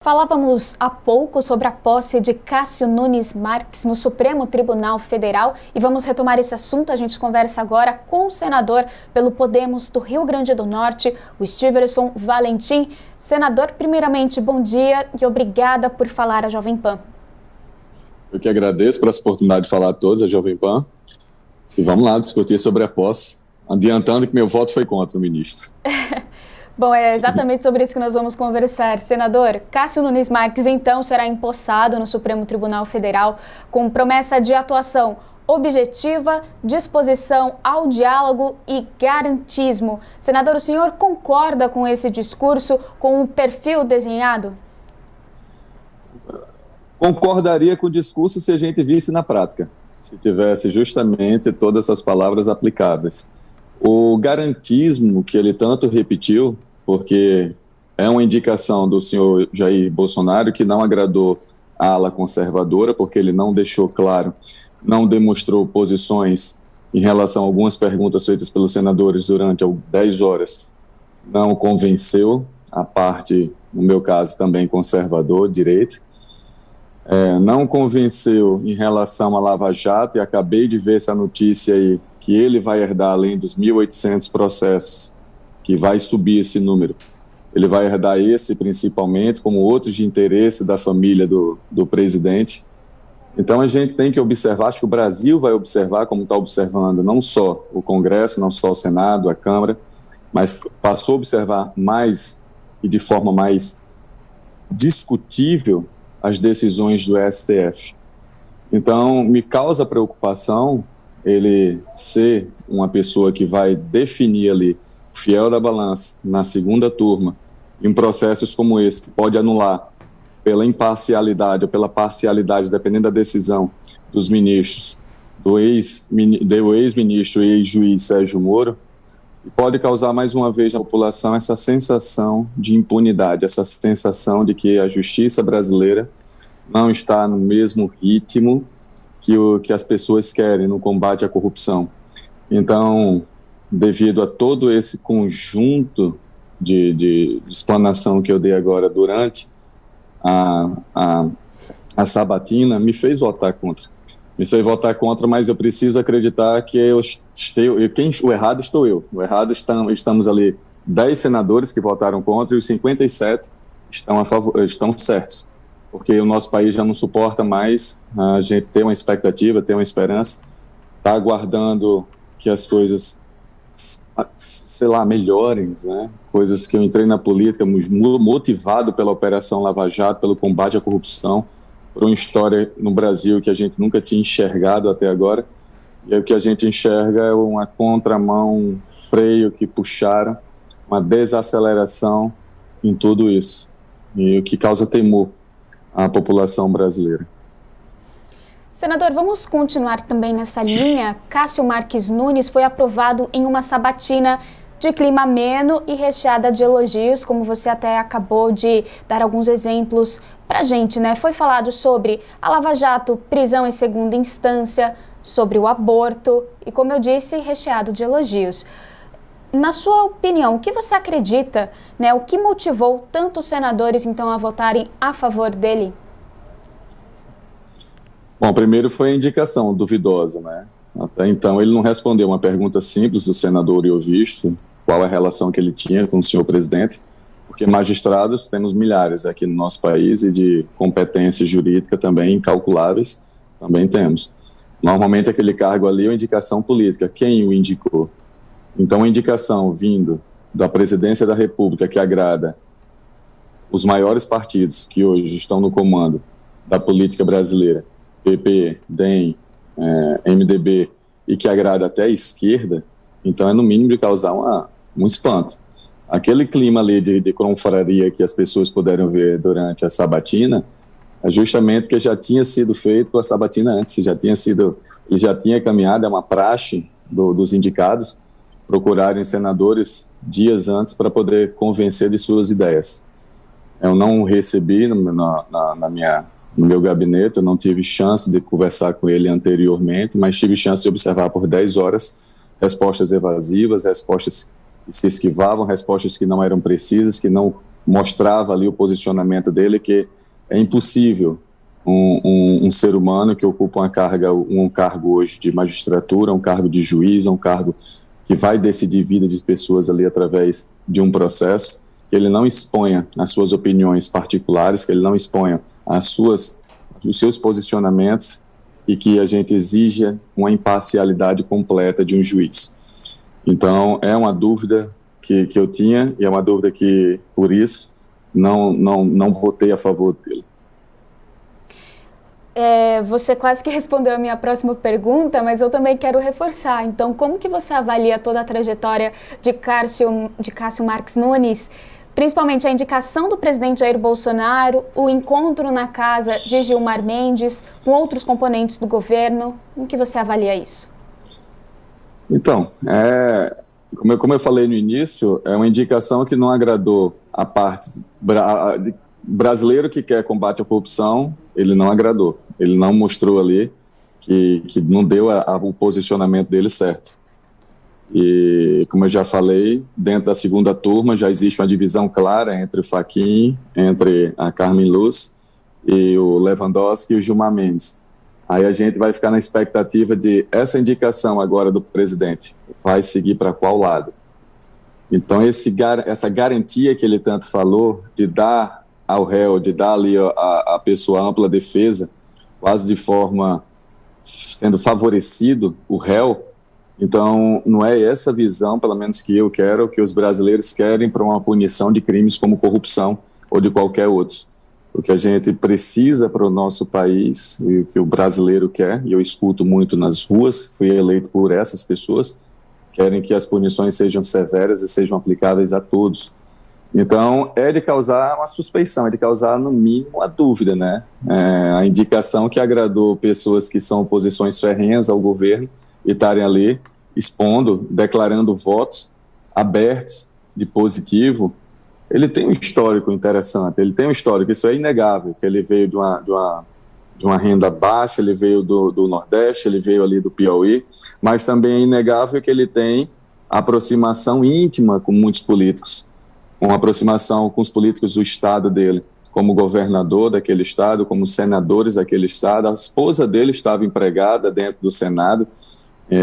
Falávamos há pouco sobre a posse de Cássio Nunes Marques no Supremo Tribunal Federal e vamos retomar esse assunto. A gente conversa agora com o senador pelo Podemos do Rio Grande do Norte, o Stiverson Valentim. Senador, primeiramente, bom dia e obrigada por falar à Jovem Pan. Eu que agradeço por essa oportunidade de falar a todos, a Jovem Pan. E vamos lá discutir sobre a posse, adiantando que meu voto foi contra o ministro. Bom, é exatamente sobre isso que nós vamos conversar. Senador, Cássio Nunes Marques, então, será empossado no Supremo Tribunal Federal com promessa de atuação objetiva, disposição ao diálogo e garantismo. Senador, o senhor concorda com esse discurso, com o perfil desenhado? Concordaria com o discurso se a gente visse na prática, se tivesse justamente todas essas palavras aplicáveis. O garantismo que ele tanto repetiu, porque é uma indicação do senhor Jair Bolsonaro que não agradou a ala conservadora, porque ele não deixou claro, não demonstrou posições em relação a algumas perguntas feitas pelos senadores durante 10 horas, não convenceu a parte, no meu caso também conservador, direita, não convenceu em relação à Lava Jato, e acabei de ver essa notícia aí, que ele vai herdar, além dos 1.800 processos, que vai subir esse número, ele vai herdar esse principalmente, como outros de interesse da família do presidente. Então a gente tem que observar, acho que o Brasil vai observar, como está observando, não só o Congresso, não só o Senado, a Câmara, mas passou a observar mais e de forma mais discutível as decisões do STF. Então, me causa preocupação ele ser uma pessoa que vai definir ali, fiel da balança, na segunda turma, em processos como esse, que pode anular pela imparcialidade ou pela parcialidade, dependendo da decisão dos ministros, do ex-ministro e ex-juiz Sérgio Moro, e pode causar mais uma vez na população essa sensação de impunidade, essa sensação de que a justiça brasileira não está no mesmo ritmo que as pessoas querem no combate à corrupção. Então, devido a todo esse conjunto de explanação que eu dei agora durante a sabatina, me fez votar contra. Me fez votar contra, mas eu preciso acreditar que o errado estou eu. O errado estamos ali 10 senadores que votaram contra e os 57 estão a favor, estão certos. Porque o nosso país já não suporta mais a gente ter uma expectativa, ter uma esperança, está aguardando que as coisas, sei lá, melhorem, né? Coisas que eu entrei na política motivado pela Operação Lava Jato, pelo combate à corrupção, por uma história no Brasil que a gente nunca tinha enxergado até agora, e o que a gente enxerga é uma contramão, um freio que puxaram, uma desaceleração em tudo isso, e o que causa temor à população brasileira. Senador, vamos continuar também nessa linha. Cássio Marques Nunes foi aprovado em uma sabatina de clima ameno e recheada de elogios, como você até acabou de dar alguns exemplos para a gente, né? Foi falado sobre a Lava Jato, prisão em segunda instância, sobre o aborto e, como eu disse, recheado de elogios. Na sua opinião, o que você acredita, né? O que motivou tantos senadores, então, a votarem a favor dele? Bom, primeiro foi a indicação duvidosa, né? Até então ele não respondeu uma pergunta simples do senador Iovisto, qual a relação que ele tinha com o senhor presidente, porque magistrados temos milhares aqui no nosso país e de competência jurídica também incalculáveis, também temos. Normalmente aquele cargo ali é uma indicação política, quem o indicou? Então a indicação vindo da presidência da República que agrada os maiores partidos que hoje estão no comando da política brasileira, PP, DEM, MDB, e que agrada até a esquerda, então é no mínimo de causar um espanto. Aquele clima ali de confraria que as pessoas puderam ver durante a sabatina, é justamente porque já tinha sido feito a sabatina antes, ele já tinha caminhado, é uma praxe dos indicados, procurarem senadores dias antes para poder convencer de suas ideias. Eu não recebi no meu gabinete, eu não tive chance de conversar com ele anteriormente, mas tive chance de observar por 10 horas respostas evasivas, respostas que se esquivavam, respostas que não eram precisas, que não mostrava ali o posicionamento dele, que é impossível um ser humano que ocupa um cargo hoje de magistratura, um cargo de juiz, um cargo que vai decidir vida de pessoas ali através de um processo, que ele não exponha as suas opiniões particulares, que ele não exponha os seus posicionamentos e que a gente exija uma imparcialidade completa de um juiz. Então, é uma dúvida que eu tinha e é uma dúvida que, por isso, não votei a favor dele. Você quase que respondeu a minha próxima pergunta, mas eu também quero reforçar. Então, como que você avalia toda a trajetória de Cássio Marques Nunes, principalmente a indicação do presidente Jair Bolsonaro, o encontro na casa de Gilmar Mendes, com outros componentes do governo? Como que você avalia isso? Então, como eu falei no início, é uma indicação que não agradou a parte brasileiro que quer combate à corrupção, ele não agradou. Ele não mostrou ali que não deu o posicionamento dele certo. E, como eu já falei, dentro da segunda turma já existe uma divisão clara entre o Fachin, entre a Carmen Lúcia e o Lewandowski e o Gilmar Mendes. Aí a gente vai ficar na expectativa de essa indicação agora do presidente vai seguir para qual lado. Então, essa garantia que ele tanto falou de dar ao réu, de dar ali a pessoa ampla defesa, quase de forma sendo favorecido o réu, então não é essa visão, pelo menos que eu quero, que os brasileiros querem para uma punição de crimes como corrupção ou de qualquer outro. O que a gente precisa para o nosso país, e o que o brasileiro quer, e eu escuto muito nas ruas, fui eleito por essas pessoas, querem que as punições sejam severas e sejam aplicáveis a todos. Então, é de causar uma suspeição, é de causar, no mínimo, a dúvida, né? A indicação que agradou pessoas que são oposições ferrenhas ao governo e estarem ali expondo, declarando votos abertos de positivo, ele tem um histórico interessante, ele tem um histórico, isso é inegável, que ele veio de uma renda baixa, ele veio do Nordeste, ele veio ali do Piauí, mas também é inegável que ele tem aproximação íntima com muitos políticos, uma aproximação com os políticos do estado dele, como governador daquele estado, como senadores daquele estado. A esposa dele estava empregada dentro do Senado,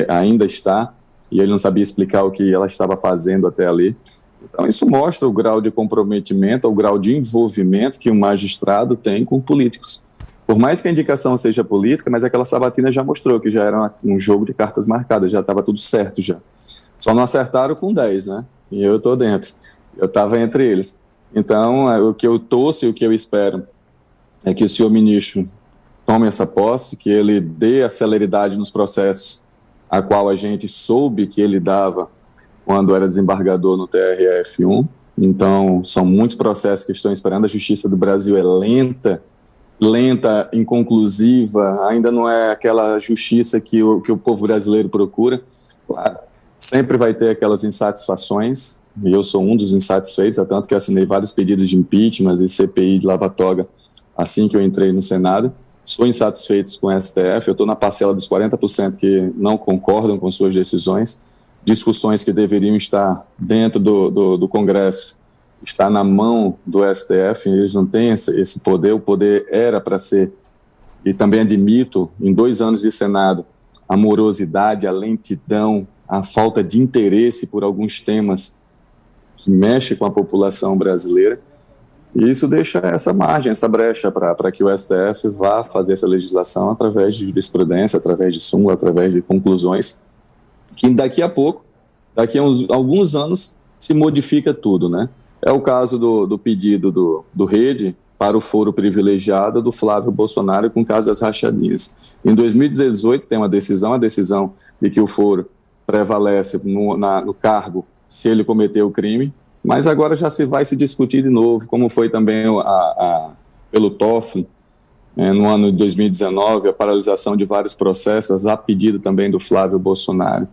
ainda está, e ele não sabia explicar o que ela estava fazendo até ali. Então, isso mostra o grau de comprometimento, o grau de envolvimento que um magistrado tem com políticos. Por mais que a indicação seja política, mas aquela sabatina já mostrou que já era um jogo de cartas marcadas, já estava tudo certo já. Só não acertaram com 10, né? E eu estou dentro. Eu estava entre eles. Então, o que eu torço e o que eu espero é que o senhor ministro tome essa posse, que ele dê a celeridade nos processos a qual a gente soube que ele dava quando era desembargador no TRF1. Então, são muitos processos que estão esperando. A justiça do Brasil é lenta, inconclusiva, ainda não é aquela justiça que o povo brasileiro procura. Claro, sempre vai ter aquelas insatisfações, e eu sou um dos insatisfeitos, tanto que assinei vários pedidos de impeachment e CPI de lava-toga assim que eu entrei no Senado. Sou insatisfeito com o STF, eu estou na parcela dos 40% que não concordam com suas decisões, discussões que deveriam estar dentro do Congresso, está na mão do STF, eles não têm esse poder, o poder era para ser, e também admito, em 2 anos de Senado, a morosidade, a lentidão, a falta de interesse por alguns temas que mexem com a população brasileira, e isso deixa essa margem, essa brecha para que o STF vá fazer essa legislação através de jurisprudência, através de súmula, através de conclusões, que daqui a pouco, daqui a alguns anos, se modifica tudo, né? É o caso do pedido do Rede para o foro privilegiado do Flávio Bolsonaro com o caso das rachadinhas. Em 2018 tem a decisão de que o foro prevalece no cargo se ele cometeu o crime, mas agora já vai se discutir de novo, como foi também pelo Toffoli, no ano de 2019, a paralisação de vários processos, a pedido também do Flávio Bolsonaro,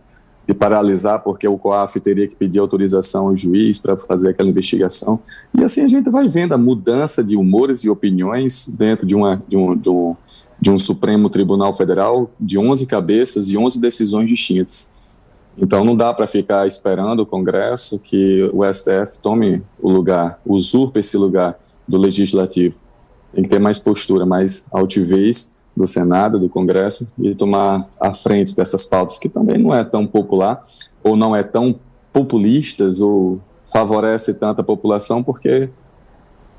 de paralisar, porque o COAF teria que pedir autorização ao juiz para fazer aquela investigação. E assim a gente vai vendo a mudança de humores e opiniões dentro de um Supremo Tribunal Federal de 11 cabeças e 11 decisões distintas. Então não dá para ficar esperando o Congresso que o STF tome o lugar, usurpe esse lugar do Legislativo. Tem que ter mais postura, mais altivez do Senado, do Congresso, e tomar a frente dessas pautas que também não é tão popular, ou não é tão populistas, ou favorece tanta população, porque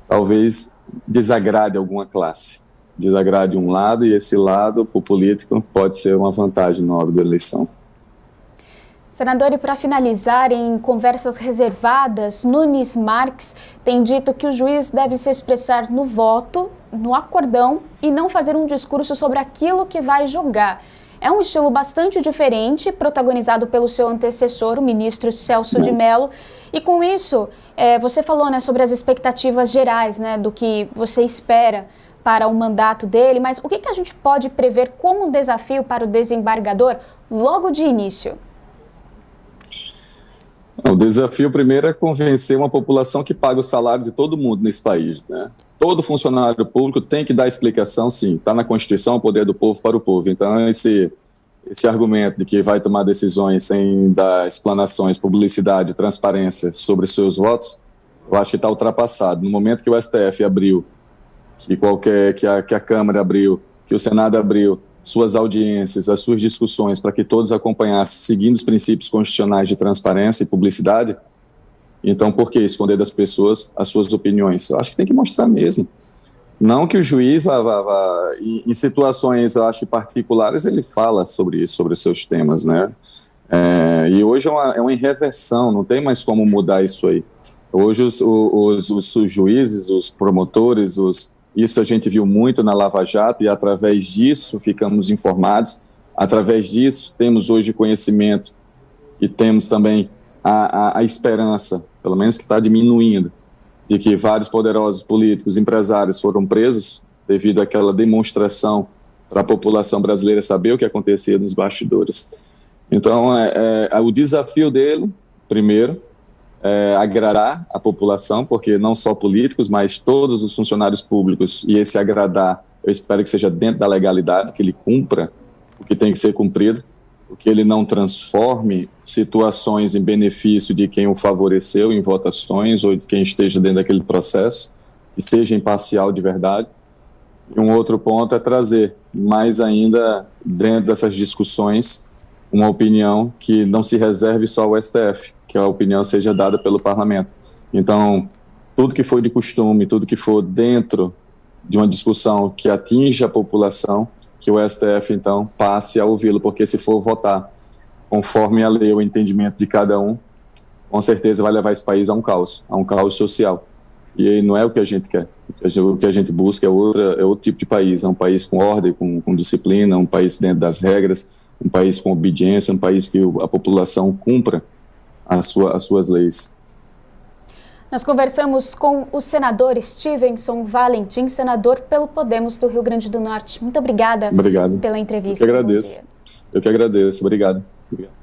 talvez desagrade alguma classe. Desagrade um lado, e esse lado, para o político, pode ser uma vantagem na hora da eleição. Senador, e para finalizar, em conversas reservadas, Nunes Marques tem dito que o juiz deve se expressar no voto, no acordão e não fazer um discurso sobre aquilo que vai julgar. É um estilo bastante diferente, protagonizado pelo seu antecessor, o ministro Celso de Mello. E com isso, você falou, né, sobre as expectativas gerais, né, do que você espera para o mandato dele, mas o que a gente pode prever como um desafio para o desembargador logo de início? O desafio primeiro é convencer uma população que paga o salário de todo mundo nesse país, né? Todo funcionário público tem que dar explicação, sim. Está na Constituição, o poder do povo para o povo. Então, esse argumento de que vai tomar decisões sem dar explanações, publicidade, transparência sobre seus votos, eu acho que está ultrapassado. No momento que o STF abriu, que a Câmara abriu, que o Senado abriu, suas audiências, as suas discussões, para que todos acompanhassem, seguindo os princípios constitucionais de transparência e publicidade, então por que esconder das pessoas as suas opiniões? Eu acho que tem que mostrar mesmo. Não que o juiz vá em situações, eu acho, particulares, ele fala sobre isso, sobre os seus temas, né? E hoje é uma irreversão, não tem mais como mudar isso aí. Hoje os juízes, os promotores, isso a gente viu muito na Lava Jato, e através disso ficamos informados, através disso temos hoje conhecimento e temos também a esperança, pelo menos que está diminuindo, de que vários poderosos políticos, empresários foram presos devido àquela demonstração para a população brasileira saber o que acontecia nos bastidores. Então, o desafio dele, primeiro, agradar a população, porque não só políticos, mas todos os funcionários públicos, e esse agradar, eu espero que seja dentro da legalidade, que ele cumpra o que tem que ser cumprido, que ele não transforme situações em benefício de quem o favoreceu em votações ou de quem esteja dentro daquele processo, que seja imparcial de verdade. E um outro ponto é trazer mais ainda dentro dessas discussões uma opinião que não se reserve só ao STF, que a opinião seja dada pelo parlamento. Então, tudo que for de costume, tudo que for dentro de uma discussão que atinja a população, que o STF, então, passe a ouvi-lo, porque se for votar conforme a lei, o entendimento de cada um, com certeza vai levar esse país a um caos social. E aí não é o que a gente quer. O que a gente busca é outro tipo de país, é um país com ordem, com disciplina, um país dentro das regras, um país com obediência, um país que a população cumpra as suas leis. Nós conversamos com o senador Stevenson Valentim, senador pelo Podemos do Rio Grande do Norte. Muito obrigada pela entrevista. Eu que agradeço. Obrigado.